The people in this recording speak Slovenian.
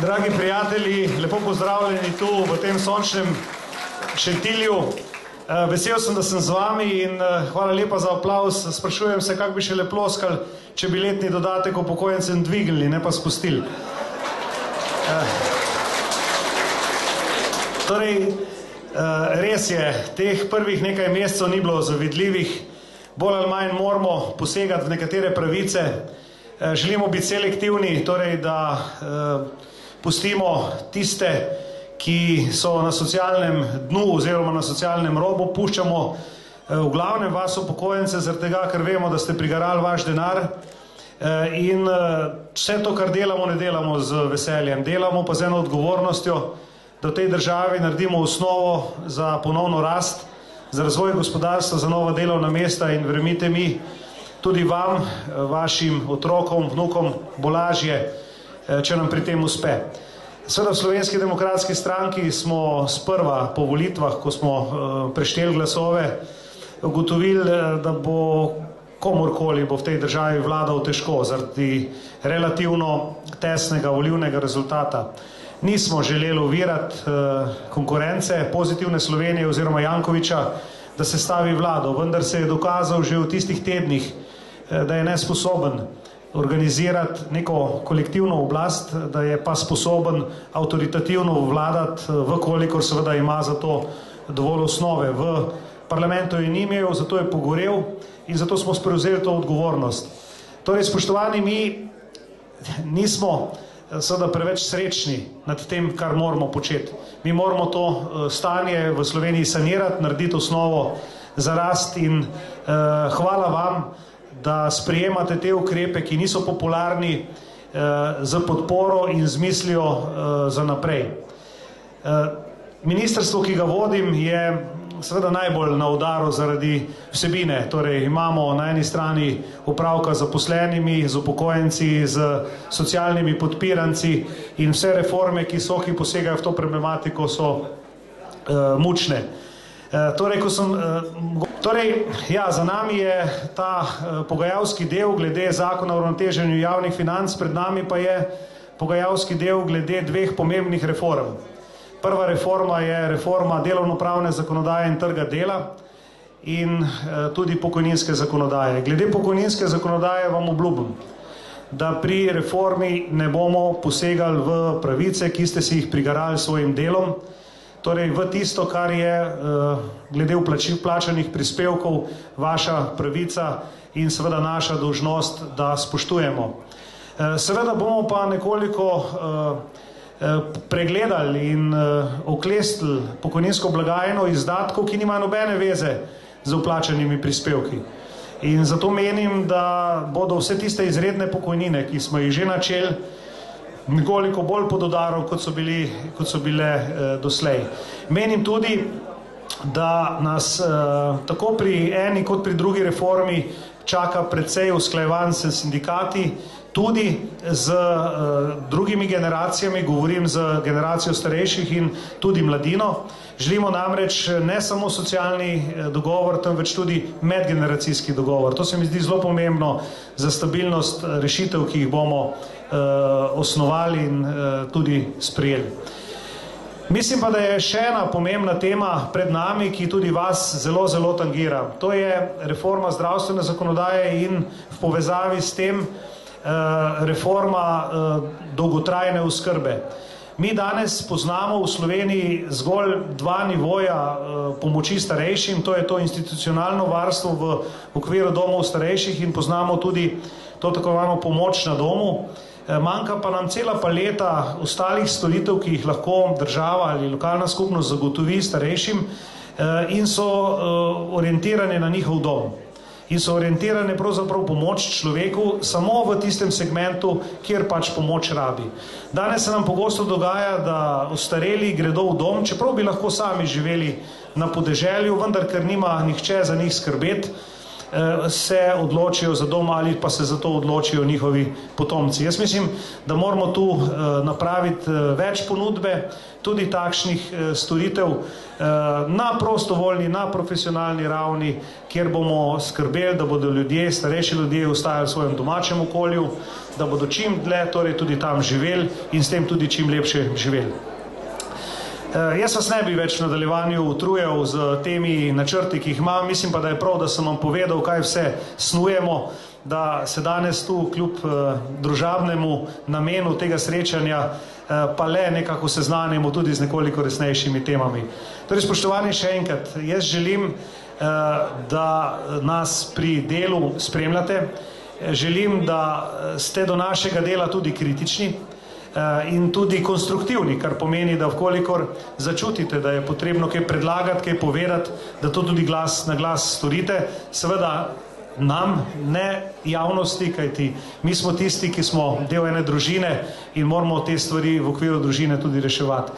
Dragi prijatelji, lepo pozdravljeni tu v tem sončnem Šentilju. Vesel sem, da sem z vami in hvala lepa za aplauz. Sprašujem se, kako bi še lepo ploskali, če bi letni dodatek upokojencem dvignili, ne pa spustili. Torej, res je, teh prvih nekaj mesecev ni bilo zavidljivih. Bolj ali manj moramo posegati v nekatere pravice. Želimo biti selektivni, torej da pustimo tiste, ki so na socialnem dnu oziroma na socialnem robu, puščamo v glavnem vas upokojence, zaradi tega, ker vemo, da ste prigarali vaš denar in vse to, kar delamo, ne delamo z veseljem, delamo pa z eno odgovornostjo, da v tej državi naredimo osnovo za ponovno rast, za razvoj gospodarstva, za nova delovna mesta in verjemite mi, tudi vam, vašim otrokom, vnukom bo lažje, če nam pri tem uspe. Seveda v Slovenski demokratski stranki smo sprva po volitvah, ko smo prešteli glasove, ugotovili, da bo komorkoli bo v tej državi vladal težko zaradi relativno tesnega volilnega rezultata. Nismo želeli ovirati konkurence pozitivne Slovenije oziroma Jankovića, da se stavi vlado, vendar se je dokazal že v tistih tednih, da je nesposoben organizirati neko kolektivno oblast, da je pa sposoben avtoritativno vladati, vkolikor seveda ima za to dovolj osnove. V parlamentu je ni imel, zato je pogorel in zato smo prevzeli to odgovornost. Torej, spoštovani, mi nismo seveda preveč srečni nad tem, kar moramo početi. Mi moramo to stanje v Sloveniji sanirati, narediti osnovo za rast in hvala vam, da sprejemate te ukrepe, ki niso popularni, z podporo in z mislijo za naprej. Ministrstvo, ki ga vodim, je seveda najbolj na udaru zaradi vsebine. Torej, imamo na eni strani upravka z zaposlenimi, z upokojenci, z socialnimi podpiranci in vse reforme, ki posegajo v to problematiko, so mučne. Za nami je ta pogajalski del glede zakona o uravnoteženju javnih financ, pred nami pa je pogajalski del glede dveh pomembnih reform. Prva reforma je reforma delovnopravne zakonodaje in trga dela in tudi pokojninske zakonodaje. Glede pokojninske zakonodaje vam obljubim, da pri reformi ne bomo posegali v pravice, ki ste si jih prigarali s svojim delom, torej v tisto, kar je glede vplačanih prispevkov vaša pravica in seveda naša dolžnost, da spoštujemo. Seveda bomo pa nekoliko pregledali in oklestili pokojninsko blagajno izdatkov, ki nimajo nobene veze z vplačanimi prispevki. In zato menim, da bodo vse tiste izredne pokojnine, ki smo jih že načeli, nekoliko bolj pod udarom, kot so bile doslej. Menim tudi, da nas tako pri eni kot pri drugi reformi čaka precej usklajevanj s sindikati, tudi z drugimi generacijami, govorim z generacijo starejših in tudi mladino. Želimo namreč ne samo socialni dogovor, temveč tudi medgeneracijski dogovor. To se mi zdi zelo pomembno za stabilnost rešitev, ki jih bomo osnovali in tudi sprejeli. Mislim pa, da je še ena pomembna tema pred nami, ki tudi vas zelo, zelo tangira. To je reforma zdravstvene zakonodaje in v povezavi s tem reforma dolgotrajne oskrbe. Mi danes poznamo v Sloveniji zgolj dva nivoja pomoči starejšim, to je to institucionalno varstvo v okviru domov starejših in poznamo tudi to tako imenovano pomoč na domu. Manjka pa nam cela paleta ostalih storitev, ki jih lahko država ali lokalna skupnost zagotovi starejšim in so orientirane na njihov dom. In so orientirane pravzaprav pomoč človeku samo v tistem segmentu, kjer pač pomoč rabi. Danes se nam pogosto dogaja, da ostareli gredo v dom, čeprav bi lahko sami živeli na podeželju, vendar ker nima nihče za njih skrbeti, se odločijo za dom ali pa se za to odločijo njihovi potomci. Jaz mislim, da moramo tu napraviti več ponudbe, tudi takšnih storitev na prostovoljni, na profesionalni ravni, kjer bomo skrbeli, da bodo ljudje, starejši ljudje ostajali v svojem domačem okolju, da bodo čim dlje torej tudi tam živeli in s tem tudi čim lepše živeli. Jaz vas ne bi več v nadaljevanju utrujal z temi načrti, ki jih imam. Mislim pa, da je prav, da sem vam povedal, kaj vse snujemo, da se danes tu kljub družabnemu namenu tega srečanja pa le nekako seznanimo tudi z nekoliko resnejšimi temami. Torej, spoštovani, še enkrat, jaz želim, da nas pri delu spremljate. Želim, da ste do našega dela tudi kritični in tudi konstruktivni, kar pomeni, da vkolikor začutite, da je potrebno kaj predlagati, kaj povedati, da to tudi glas na glas storite. Seveda nam, ne javnosti, kajti mi smo tisti, ki smo del ene družine in moramo te stvari v okviru družine tudi reševati.